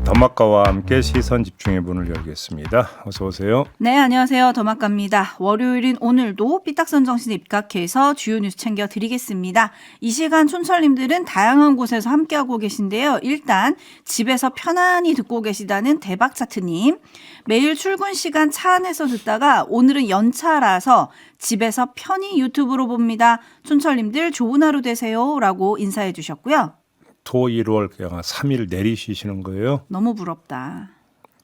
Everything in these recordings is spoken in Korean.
더마카와 함께 시선 집중의 문을 열겠습니다. 어서 오세요. 네, 안녕하세요. 더마카입니다. 월요일인 오늘도 삐딱선 정신에 입각해서 주요 뉴스 챙겨드리겠습니다. 이 시간 촌철님들은 다양한 곳에서 함께하고 계신데요. 일단 집에서 편안히 듣고 계시다는 대박차트님. 매일 출근 시간 차 안에서 듣다가 오늘은 연차라서 집에서 편히 유튜브로 봅니다. 촌철님들 좋은 하루 되세요. 라고 인사해 주셨고요. 토 1월 그냥 3일 내리 쉬시는 거예요? 너무 부럽다.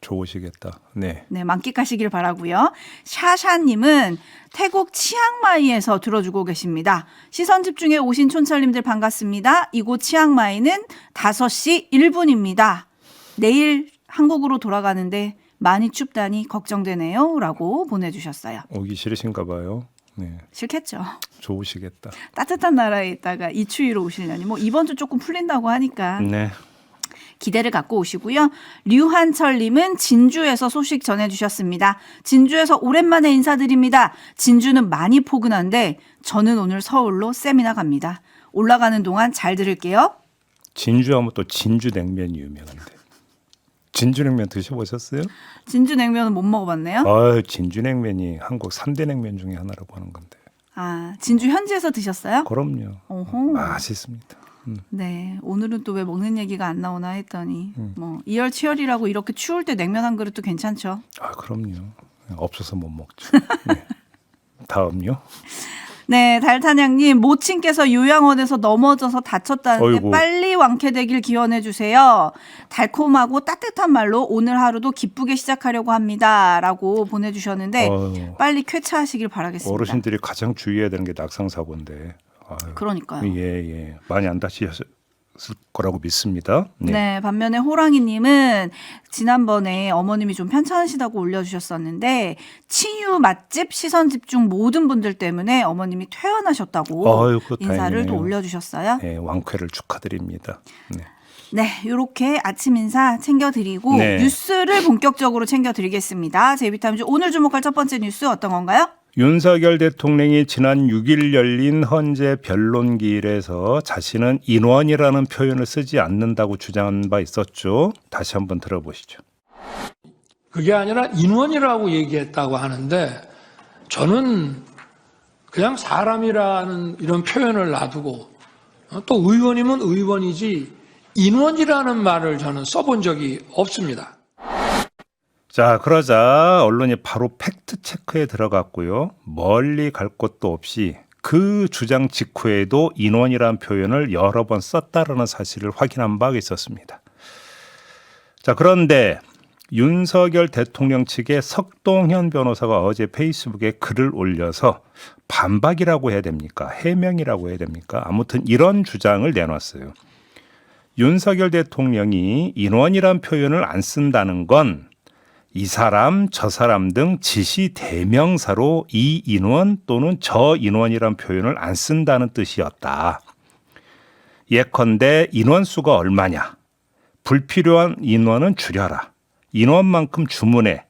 좋으시겠다. 네. 네, 만끽하시길 바라고요. 샤샤님은 태국 치앙마이에서 들어주고 계십니다. 시선 집중에 오신 촌철님들 반갑습니다. 이곳 치앙마이는 5시 1분입니다. 내일 한국으로 돌아가는데 많이 춥다니 걱정되네요. 라고 보내주셨어요. 오기 싫으신가 봐요. 네. 싫겠죠. 좋으시겠다. 따뜻한 나라에 있다가 이 추위로 오시려니 뭐 이번 주 조금 풀린다고 하니까 네. 기대를 갖고 오시고요. 류한철님은 진주에서 소식 전해주셨습니다. 진주에서 오랜만에 인사드립니다. 진주는 많이 포근한데 저는 오늘 서울로 세미나 갑니다. 올라가는 동안 잘 들을게요. 진주하면 또 진주냉면이 유명한데. 진주냉면 드셔보셨어요? 진주냉면은 못 먹어봤네요. 진주냉면이 한국 3대 냉면 중에 하나라고 하는 건데. 아, 진주 현지에서 드셨어요? 그럼요. 오호. 맛있습니다. 네, 오늘은 또 왜 먹는 얘기가 안 나오나 했더니 뭐 이열치열이라고 이렇게 추울 때 냉면 한 그릇도 괜찮죠. 그럼요. 없어서 못 먹죠. 네. 다음요. 네, 달탄양님 모친께서 요양원에서 넘어져서 다쳤다는데 어이구. 빨리 완쾌되길 기원해 주세요. 달콤하고 따뜻한 말로 오늘 하루도 기쁘게 시작하려고 합니다라고 보내주셨는데 빨리 쾌차하시길 바라겠습니다. 어르신들이 가장 주의해야 되는 게 낙상 사고인데. 그러니까요. 예. 많이 안 다치셨을 거라고 믿습니다. 네, 반면에 호랑이님은 지난번에 어머님이 좀 편찮으시다고 올려주셨었는데 치유 맛집 시선 집중 모든 분들 때문에 어머님이 퇴원하셨다고 인사를 다행이네요. 또 올려주셨어요. 네, 완쾌를 축하드립니다. 네, 이렇게 아침 인사 챙겨드리고 네. 뉴스를 본격적으로 챙겨드리겠습니다. 제이비타임즈 오늘 주목할 첫 번째 뉴스 어떤 건가요? 윤석열 대통령이 지난 6일 열린 헌재 변론기일에서 자신은 인원이라는 표현을 쓰지 않는다고 주장한 바 있었죠. 다시 한번 들어보시죠. 그게 아니라 인원이라고 얘기했다고 하는데 저는 그냥 사람이라는 이런 표현을 놔두고 또 의원이면 의원이지 인원이라는 말을 저는 써본 적이 없습니다. 자, 그러자 언론이 바로 팩트 체크에 들어갔고요. 멀리 갈 곳도 없이 그 주장 직후에도 인원이라는 표현을 여러 번 썼다라는 사실을 확인한 바가 있었습니다. 자, 그런데 윤석열 대통령 측의 석동현 변호사가 어제 페이스북에 글을 올려서 반박이라고 해야 됩니까? 해명이라고 해야 됩니까? 아무튼 이런 주장을 내놨어요. 윤석열 대통령이 인원이란 표현을 안 쓴다는 건 이 사람, 저 사람 등 지시 대명사로 이 인원 또는 저 인원이란 표현을 안 쓴다는 뜻이었다. 예컨대 인원수가 얼마냐? 불필요한 인원은 줄여라. 인원만큼 주문해.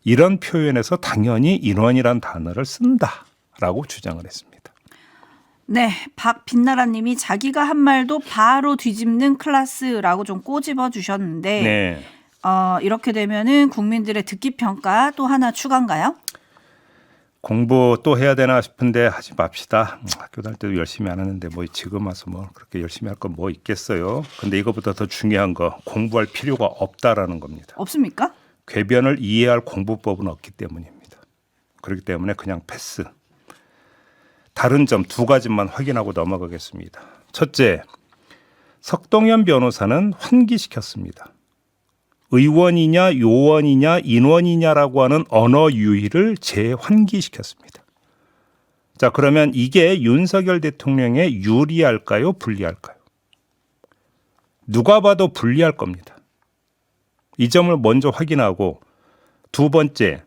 이런 표현에서 당연히 인원이란 단어를 쓴다라고 주장을 했습니다. 네, 박빛나라님이 자기가 한 말도 바로 뒤집는 클래스라고 좀 꼬집어 주셨는데 네. 이렇게 되면은 국민들의 듣기 평가 또 하나 추가인가요? 공부 또 해야 되나 싶은데 하지 맙시다. 학교 다닐 때도 열심히 안 하는데 뭐 지금 와서 뭐 그렇게 열심히 할 건 뭐 있겠어요. 근데 이거보다 더 중요한 거 공부할 필요가 없다라는 겁니다. 없습니까? 궤변을 이해할 공부법은 없기 때문입니다. 그렇기 때문에 그냥 패스. 다른 점 2가지만 확인하고 넘어가겠습니다. 첫째, 석동현 변호사는 환기시켰습니다. 의원이냐 요원이냐 인원이냐라고 하는 언어 유희를 재환기시켰습니다. 자, 그러면 이게 윤석열 대통령에 유리할까요? 불리할까요? 누가 봐도 불리할 겁니다. 이 점을 먼저 확인하고 두 번째,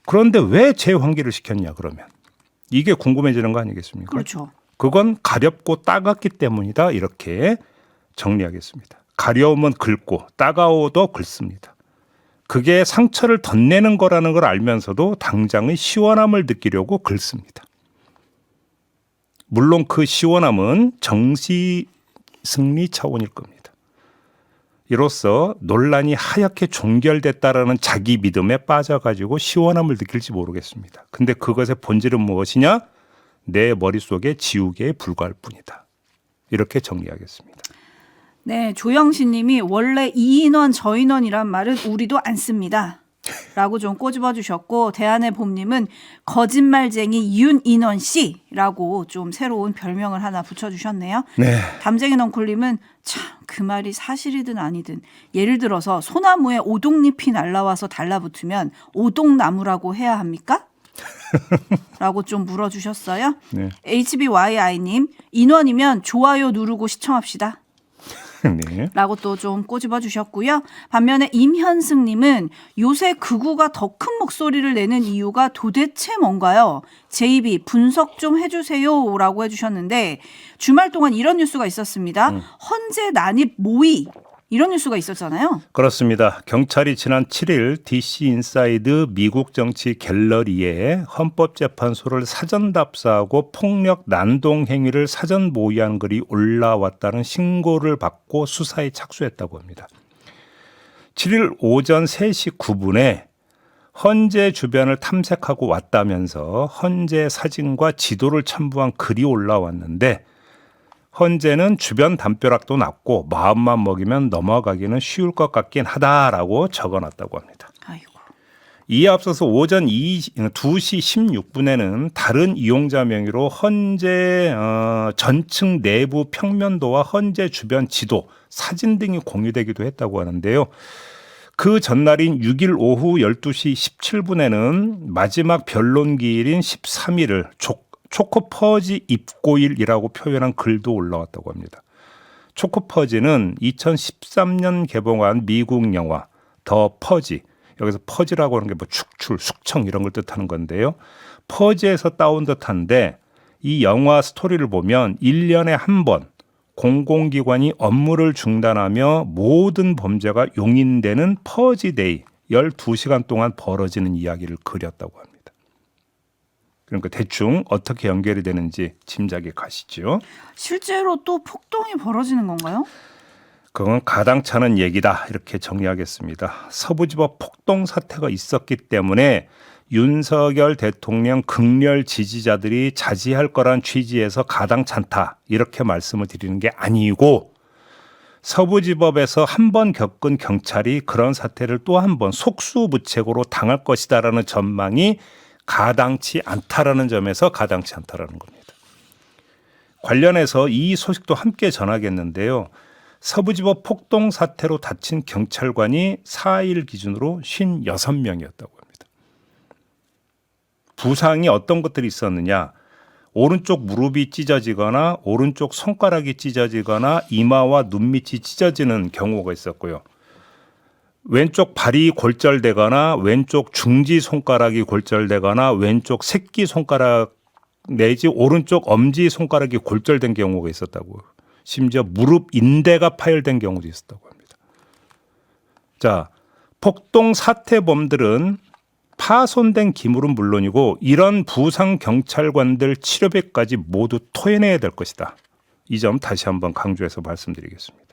그런데 왜 재환기를 시켰냐 그러면 이게 궁금해지는 거 아니겠습니까? 그렇죠. 그건 가렵고 따갑기 때문이다 이렇게 정리하겠습니다. 가려우면 긁고 따가워도 긁습니다. 그게 상처를 덧내는 거라는 걸 알면서도 당장의 시원함을 느끼려고 긁습니다. 물론 그 시원함은 정시 승리 차원일 겁니다. 이로써 논란이 하얗게 종결됐다라는 자기 믿음에 빠져가지고 시원함을 느낄지 모르겠습니다. 근데 그것의 본질은 무엇이냐? 내 머릿속에 지우개에 불과할 뿐이다. 이렇게 정리하겠습니다. 네, 조영신 님이 원래 이 인원 저 인원이란 말은 우리도 안 씁니다. 라고 좀 꼬집어 주셨고, 대한의 봄님은 거짓말쟁이 윤인원 씨라고 좀 새로운 별명을 하나 붙여주셨네요. 네. 담쟁이 넝쿨님은 참 그 말이 사실이든 아니든 예를 들어서 소나무에 오동잎이 날라와서 달라붙으면 오동나무라고 해야 합니까? 라고 좀 물어주셨어요. 네. HBYI님 인원이면 좋아요 누르고 시청합시다. 네. 라고 또 좀 꼬집어 주셨고요. 반면에 임현승님은 요새 극우가 더 큰 목소리를 내는 이유가 도대체 뭔가요? JB 분석 좀 해주세요 라고 해주셨는데 주말 동안 이런 뉴스가 있었습니다. 헌재 난입 모의 이런 뉴스가 있었잖아요. 그렇습니다. 경찰이 지난 7일 DC 인사이드 미국 정치 갤러리에 헌법재판소를 사전 답사하고 폭력 난동 행위를 사전 모의한 글이 올라왔다는 신고를 받고 수사에 착수했다고 합니다. 7일 오전 3시 9분에 헌재 주변을 탐색하고 왔다면서 헌재 사진과 지도를 첨부한 글이 올라왔는데 헌재는 주변 담벼락도 낮고 마음만 먹이면 넘어가기는 쉬울 것 같긴 하다라고 적어놨다고 합니다. 아이고. 이에 앞서서 오전 2시 16분에는 다른 이용자 명의로 헌재 전층 내부 평면도와 헌재 주변 지도, 사진 등이 공유되기도 했다고 하는데요. 그 전날인 6일 오후 12시 17분에는 마지막 변론기일인 13일을 초코퍼지 입고일이라고 표현한 글도 올라왔다고 합니다. 초코퍼지는 2013년 개봉한 미국 영화 더 퍼지, 여기서 퍼지라고 하는 게 뭐 축출, 숙청 이런 걸 뜻하는 건데요. 퍼지에서 따온 듯한데 이 영화 스토리를 보면 1년에 한 번 공공기관이 업무를 중단하며 모든 범죄가 용인되는 퍼지데이 12시간 동안 벌어지는 이야기를 그렸다고 합니다. 그러니까 대충 어떻게 연결이 되는지 짐작이 가시죠. 실제로 또 폭동이 벌어지는 건가요? 그건 가당찮은 얘기다 이렇게 정리하겠습니다. 서부지법 폭동 사태가 있었기 때문에 윤석열 대통령 극렬 지지자들이 자제할 거란 취지에서 가당찮다 이렇게 말씀을 드리는 게 아니고 서부지법에서 한 번 겪은 경찰이 그런 사태를 또 한 번 속수무책으로 당할 것이다라는 전망이 가당치 않다라는 점에서 가당치 않다라는 겁니다. 관련해서 이 소식도 함께 전하겠는데요. 서부지법 폭동 사태로 다친 경찰관이 4일 기준으로 56명이었다고 합니다. 부상이 어떤 것들이 있었느냐. 오른쪽 무릎이 찢어지거나 오른쪽 손가락이 찢어지거나 이마와 눈밑이 찢어지는 경우가 있었고요. 왼쪽 발이 골절되거나 왼쪽 중지 손가락이 골절되거나 왼쪽 새끼 손가락 내지 오른쪽 엄지 손가락이 골절된 경우가 있었다고요. 심지어 무릎 인대가 파열된 경우도 있었다고 합니다. 자, 폭동 사태범들은 파손된 기물은 물론이고 이런 부상 경찰관들 치료비까지 모두 토해내야 될 것이다. 이 점 다시 한번 강조해서 말씀드리겠습니다.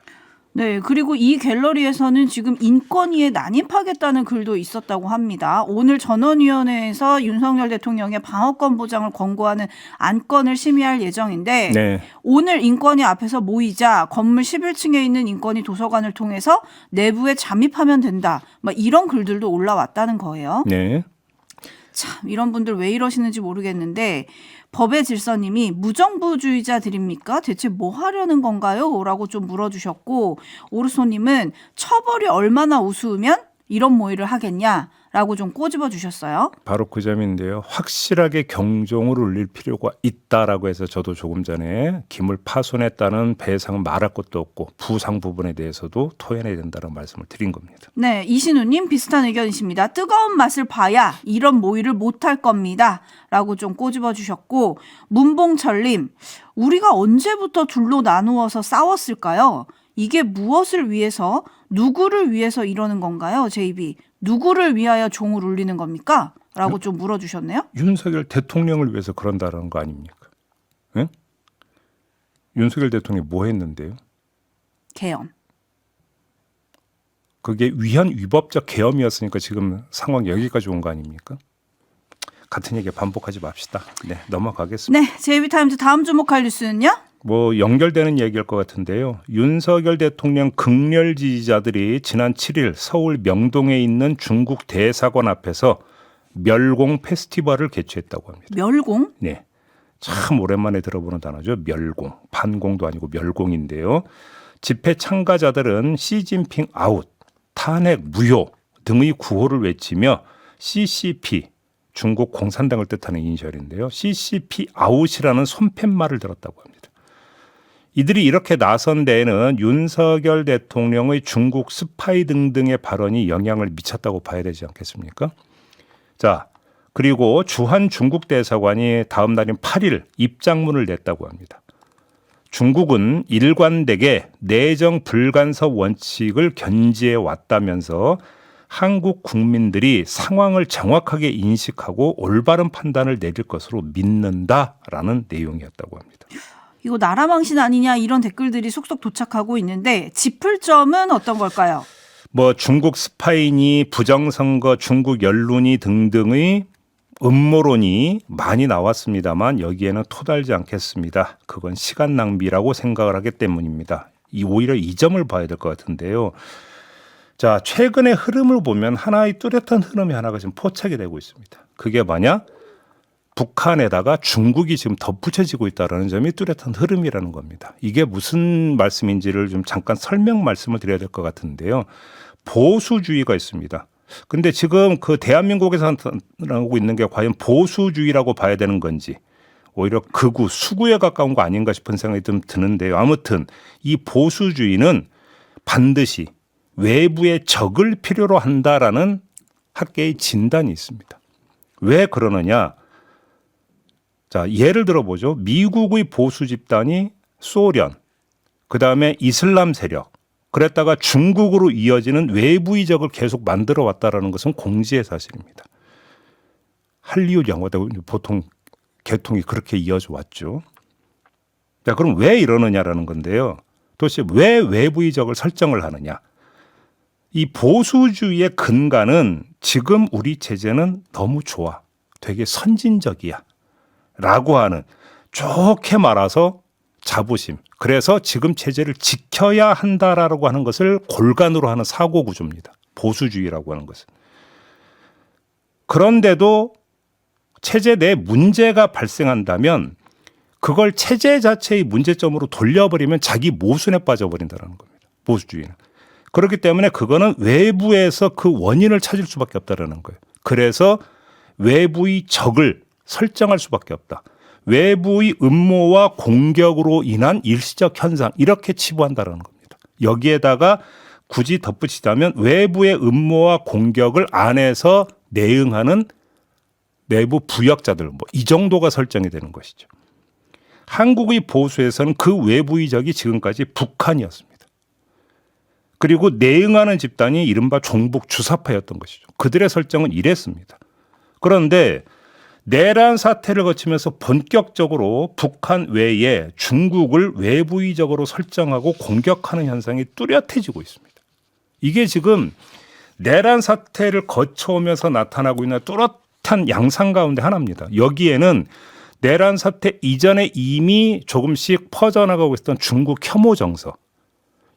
네, 그리고 이 갤러리에서는 지금 인권위에 난입하겠다는 글도 있었다고 합니다. 오늘 전원위원회에서 윤석열 대통령의 방어권 보장을 권고하는 안건을 심의할 예정인데 네. 오늘 인권위 앞에서 모이자 건물 11층에 있는 인권위 도서관을 통해서 내부에 잠입하면 된다. 막 이런 글들도 올라왔다는 거예요. 네. 참 이런 분들 왜 이러시는지 모르겠는데 법의 질서님이 무정부주의자들입니까? 대체 뭐 하려는 건가요? 라고 좀 물어주셨고 오르소님은 처벌이 얼마나 우스우면 이런 모의를 하겠냐? 라고 좀 꼬집어 주셨어요. 바로 그 점인데요. 확실하게 경종을 울릴 필요가 있다라고 해서 저도 조금 전에 기물 파손했다는 배상은 말할 것도 없고 부상 부분에 대해서도 토해내야 된다는 말씀을 드린 겁니다. 네, 이신우님 비슷한 의견이십니다. 뜨거운 맛을 봐야 이런 모의를 못할 겁니다. 라고 좀 꼬집어 주셨고 문봉철님 우리가 언제부터 둘로 나누어서 싸웠을까요? 이게 무엇을 위해서 누구를 위해서 이러는 건가요? JB 누구를 위하여 종을 울리는 겁니까? 라고 좀 물어주셨네요. 윤석열 대통령을 위해서 그런다는 거 아닙니까? 응? 윤석열 대통령이 뭐 했는데요? 개엄. 그게 위헌 위법적 계엄이었으니까 지금 상황이 여기까지 온 거 아닙니까? 같은 얘기 반복하지 맙시다. 네, 넘어가겠습니다. 네, JB타임즈 다음 주목할 뉴스는요? 뭐 연결되는 얘기일 것 같은데요. 윤석열 대통령 극렬 지지자들이 지난 7일 서울 명동에 있는 중국 대사관 앞에서 멸공 페스티벌을 개최했다고 합니다. 멸공? 네, 참 오랜만에 들어보는 단어죠. 멸공. 반공도 아니고 멸공인데요. 집회 참가자들은 시진핑 아웃, 탄핵 무효 등의 구호를 외치며 CCP, 중국 공산당을 뜻하는 이니셜인데요. CCP 아웃이라는 손팻말을 들었다고 합니다. 이들이 이렇게 나선 데에는 윤석열 대통령의 중국 스파이 등등의 발언이 영향을 미쳤다고 봐야 되지 않겠습니까? 자, 그리고 주한 중국 대사관이 다음 날인 8일 입장문을 냈다고 합니다. 중국은 일관되게 내정 불간섭 원칙을 견지해 왔다면서 한국 국민들이 상황을 정확하게 인식하고 올바른 판단을 내릴 것으로 믿는다라는 내용이었다고 합니다. 이거 나라망신 아니냐 이런 댓글들이 속속 도착하고 있는데 짚을 점은 어떤 걸까요? 뭐 중국 스파이니 부정선거 중국 연룬이 등등의 음모론이 많이 나왔습니다만 여기에는 토달지 않겠습니다. 그건 시간 낭비라고 생각을 하기 때문입니다. 오히려 이 점을 봐야 될 것 같은데요. 자, 최근의 흐름을 보면 하나의 뚜렷한 흐름이 하나가 지금 포착이 되고 있습니다. 그게 뭐냐? 북한에다가 중국이 지금 덧붙여지고 있다는 점이 뚜렷한 흐름이라는 겁니다. 이게 무슨 말씀인지를 좀 잠깐 설명 말씀을 드려야 될 것 같은데요. 보수주의가 있습니다. 근데 지금 그 대한민국에서 나오고 있는 게 과연 보수주의라고 봐야 되는 건지 오히려 극우, 수구에 가까운 거 아닌가 싶은 생각이 좀 드는데요. 아무튼 이 보수주의는 반드시 외부의 적을 필요로 한다라는 학계의 진단이 있습니다. 왜 그러느냐? 자, 예를 들어보죠. 미국의 보수 집단이 소련, 그다음에 이슬람 세력, 그랬다가 중국으로 이어지는 외부의 적을 계속 만들어 왔다라는 것은 공지의 사실입니다. 할리우드 영화도 보통 개통이 그렇게 이어져 왔죠. 자, 그럼 왜 이러느냐라는 건데요. 도대체 왜 외부의 적을 설정을 하느냐? 이 보수주의의 근간은 지금 우리 체제는 너무 좋아. 되게 선진적이야. 라고 하는 좋게 말해서 자부심. 그래서 지금 체제를 지켜야 한다라고 하는 것을 골간으로 하는 사고 구조입니다. 보수주의라고 하는 것은. 그런데도 체제 내 문제가 발생한다면 그걸 체제 자체의 문제점으로 돌려버리면 자기 모순에 빠져버린다는 겁니다. 보수주의는. 그렇기 때문에 그거는 외부에서 그 원인을 찾을 수밖에 없다는 거예요. 그래서 외부의 적을 설정할 수밖에 없다. 외부의 음모와 공격으로 인한 일시적 현상 이렇게 치부한다는 겁니다. 여기에다가 굳이 덧붙이자면 외부의 음모와 공격을 안에서 내응하는 내부 부역자들 이 정도가 설정이 되는 것이죠. 한국의 보수에서는 그 외부의 적이 지금까지 북한이었습니다. 그리고 내응하는 집단이 이른바 종북 주사파였던 것이죠. 그들의 설정은 이랬습니다. 그런데 내란 사태를 거치면서 본격적으로 북한 외에 중국을 외부의적으로 설정하고 공격하는 현상이 뚜렷해지고 있습니다. 이게 지금 내란 사태를 거쳐오면서 나타나고 있는 뚜렷한 양상 가운데 하나입니다. 여기에는 내란 사태 이전에 이미 조금씩 퍼져나가고 있었던 중국 혐오 정서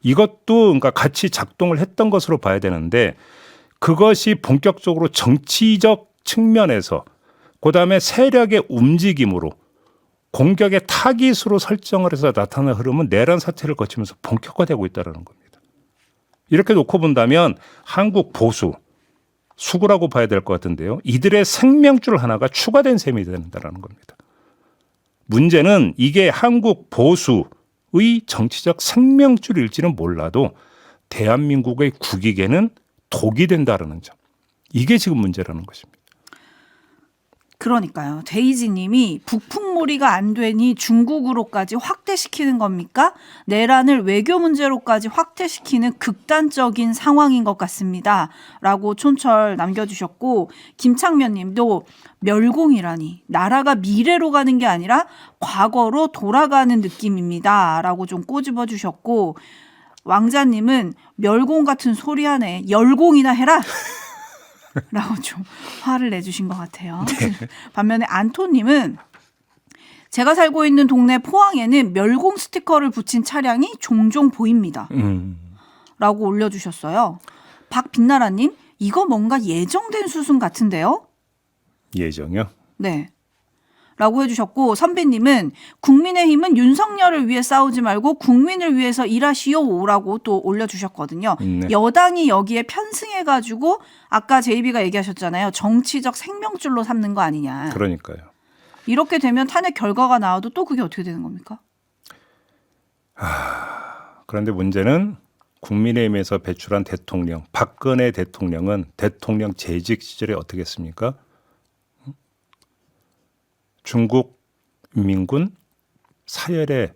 이것도 그러니까 같이 작동을 했던 것으로 봐야 되는데 그것이 본격적으로 정치적 측면에서 그다음에 세력의 움직임으로 공격의 타깃으로 설정을 해서 나타나는 흐름은 내란 사태를 거치면서 본격화되고 있다는 겁니다. 이렇게 놓고 본다면 한국 보수, 수구라고 봐야 될 것 같은데요. 이들의 생명줄 하나가 추가된 셈이 된다는 겁니다. 문제는 이게 한국 보수의 정치적 생명줄일지는 몰라도 대한민국의 국익에는 독이 된다는 점. 이게 지금 문제라는 것입니다. 그러니까요. 데이지 님이 북풍몰이가 안 되니 중국으로까지 확대시키는 겁니까? 내란을 외교 문제로까지 확대시키는 극단적인 상황인 것 같습니다. 라고 촌철 남겨주셨고 김창면 님도 멸공이라니 나라가 미래로 가는 게 아니라 과거로 돌아가는 느낌입니다. 라고 좀 꼬집어 주셨고 왕자님은 멸공 같은 소리 하네. 열공이나 해라. 라고 좀 화를 내주신 것 같아요. 반면에 안토님은 제가 살고 있는 동네 포항에는 멸공 스티커를 붙인 차량이 종종 보입니다. 라고 올려주셨어요. 박빛나라님, 이거 뭔가 예정된 수순 같은데요? 예정이요? 네. 라고 해주셨고, 선배님은 국민의힘은 윤석열을 위해 싸우지 말고 국민을 위해서 일하시오 라고 또 올려주셨거든요. 네. 여당이 여기에 편승해가지고 아까 제이비가 얘기하셨잖아요. 정치적 생명줄로 삼는 거 아니냐. 그러니까요. 이렇게 되면 탄핵 결과가 나와도 또 그게 어떻게 되는 겁니까? 그런데 문제는 국민의힘에서 배출한 대통령, 박근혜 대통령은 대통령 재직 시절에 어떻게 했습니까? 중국 인민군 사열에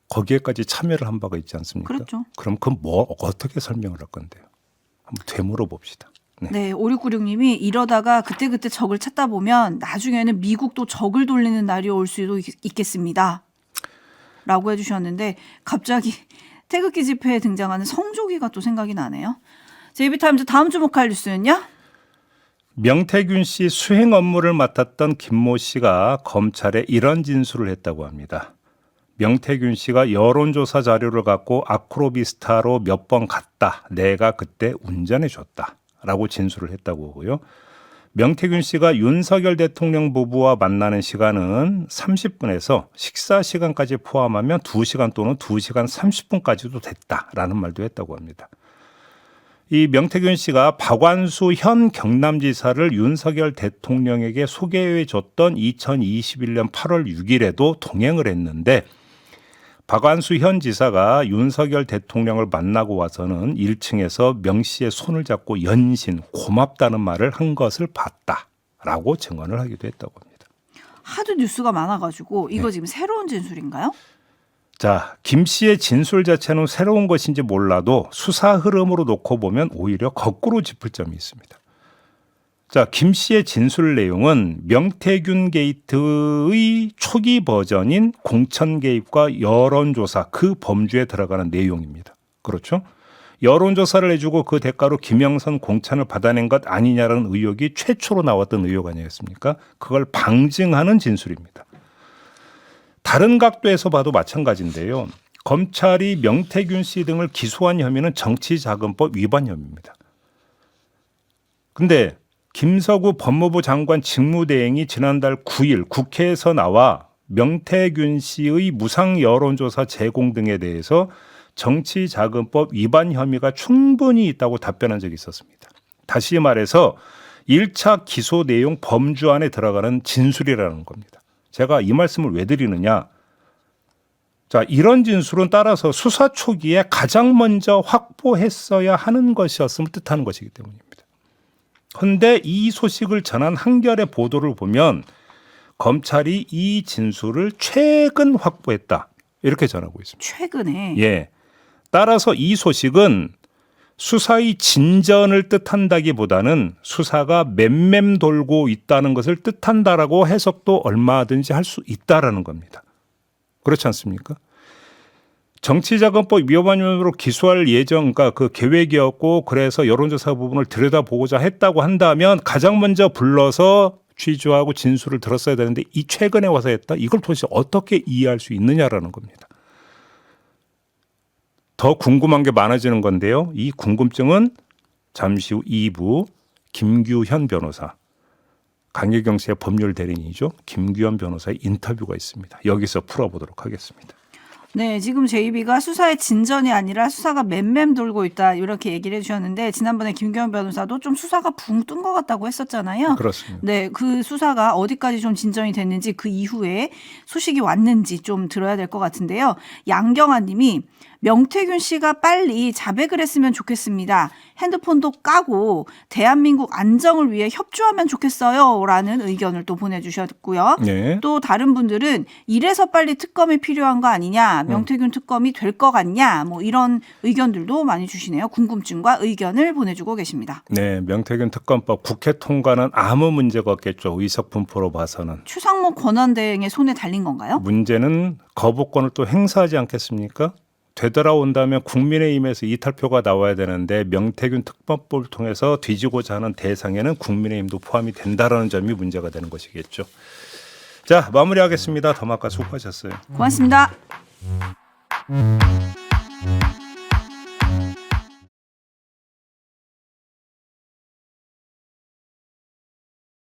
거기에까지 참여를 한 바가 있지 않습니까? 그렇죠. 그럼 그 뭐 어떻게 설명을 할 건데요? 한번 되물어 봅시다. 네, 5696님이 이러다가 그때그때 적을 찾다 보면 나중에는 미국도 적을 돌리는 날이 올 수도 있겠습니다. 라고 해주셨는데 갑자기 태극기 집회에 등장하는 성조기가 또 생각이 나네요. 제이비타임즈 다음 주목할 뉴스는요? 명태균 씨 수행 업무를 맡았던 김모 씨가 검찰에 이런 진술을 했다고 합니다. 명태균 씨가 여론조사 자료를 갖고 아크로비스타로 몇 번 갔다. 내가 그때 운전해 줬다. 라고 진술을 했다고 하고요. 명태균 씨가 윤석열 대통령 부부와 만나는 시간은 30분에서 식사 시간까지 포함하면 2시간 또는 2시간 30분까지도 됐다라는 말도 했다고 합니다. 이 명태균 씨가 박완수 현 경남지사를 윤석열 대통령에게 소개해 줬던 2021년 8월 6일에도 동행을 했는데 박완수 현 지사가 윤석열 대통령을 만나고 와서는 1층에서 명 씨의 손을 잡고 연신 고맙다는 말을 한 것을 봤다라고 증언을 하기도 했다고 합니다. 하도 뉴스가 많아가지고 이거 지금 새로운 진술인가요? 자, 김 씨의 진술 자체는 새로운 것인지 몰라도 수사 흐름으로 놓고 보면 오히려 거꾸로 짚을 점이 있습니다. 자, 김 씨의 진술 내용은 명태균 게이트의 초기 버전인 공천 개입과 여론조사 그 범주에 들어가는 내용입니다. 그렇죠? 여론조사를 해주고 그 대가로 김영선 공천을 받아낸 것 아니냐라는 의혹이 최초로 나왔던 의혹 아니겠습니까? 그걸 방증하는 진술입니다. 다른 각도에서 봐도 마찬가지인데요. 검찰이 명태균 씨 등을 기소한 혐의는 정치자금법 위반 혐의입니다. 근데 김서구 법무부 장관 직무대행이 지난달 9일 국회에서 나와 명태균 씨의 무상 여론조사 제공 등에 대해서 정치자금법 위반 혐의가 충분히 있다고 답변한 적이 있었습니다. 다시 말해서 1차 기소 내용 범주 안에 들어가는 진술이라는 겁니다. 제가 이 말씀을 왜 드리느냐. 자, 이런 진술은 따라서 수사 초기에 가장 먼저 확보했어야 하는 것이었음을 뜻하는 것이기 때문입니다. 그런데 이 소식을 전한 한겨레 보도를 보면 검찰이 이 진술을 최근 확보했다. 이렇게 전하고 있습니다. 최근에. 예. 따라서 이 소식은 수사의 진전을 뜻한다기보다는 수사가 맴맴 돌고 있다는 것을 뜻한다라고 해석도 얼마든지 할 수 있다라는 겁니다. 그렇지 않습니까? 정치자금법 위반 혐의로 기소할 예정, 그러니까 그 계획이었고 그래서 여론조사 부분을 들여다보고자 했다고 한다면 가장 먼저 불러서 취조하고 진술을 들었어야 되는데 이 최근에 와서 했다? 이걸 도대체 어떻게 이해할 수 있느냐라는 겁니다. 더 궁금한 게 많아지는 건데요. 이 궁금증은 잠시 후 2부 김규현 변호사, 강혜경 씨의 법률 대리인이죠. 김규현 변호사의 인터뷰가 있습니다. 여기서 풀어보도록 하겠습니다. 네, 지금 제이비가 수사의 진전이 아니라 수사가 맴맴 돌고 있다 이렇게 얘기를 해주셨는데 지난번에 김경현 변호사도 좀 수사가 붕 뜬 것 같다고 했었잖아요. 그렇습니다. 네, 그 수사가 어디까지 좀 진전이 됐는지 그 이후에 소식이 왔는지 좀 들어야 될 것 같은데요. 양경아 님이 명태균 씨가 빨리 자백을 했으면 좋겠습니다. 핸드폰도 까고 대한민국 안정을 위해 협조하면 좋겠어요. 라는 의견을 또 보내주셨고요. 네. 또 다른 분들은 이래서 빨리 특검이 필요한 거 아니냐, 명태균 특검이 될 것 같냐, 뭐 이런 의견들도 많이 주시네요. 궁금증과 의견을 보내주고 계십니다. 네, 명태균 특검법 국회 통과는 아무 문제가 없겠죠. 의석 분포로 봐서는. 추상목 권한대행의 손에 달린 건가요? 문제는 거부권을 또 행사하지 않겠습니까? 되돌아온다면 국민의힘에서 이탈표가 나와야 되는데 명태균 특검법을 통해서 뒤지고자 하는 대상에는 국민의힘도 포함이 된다라는 점이 문제가 되는 것이겠죠. 자, 마무리하겠습니다. 더마카 수고하셨어요. 고맙습니다.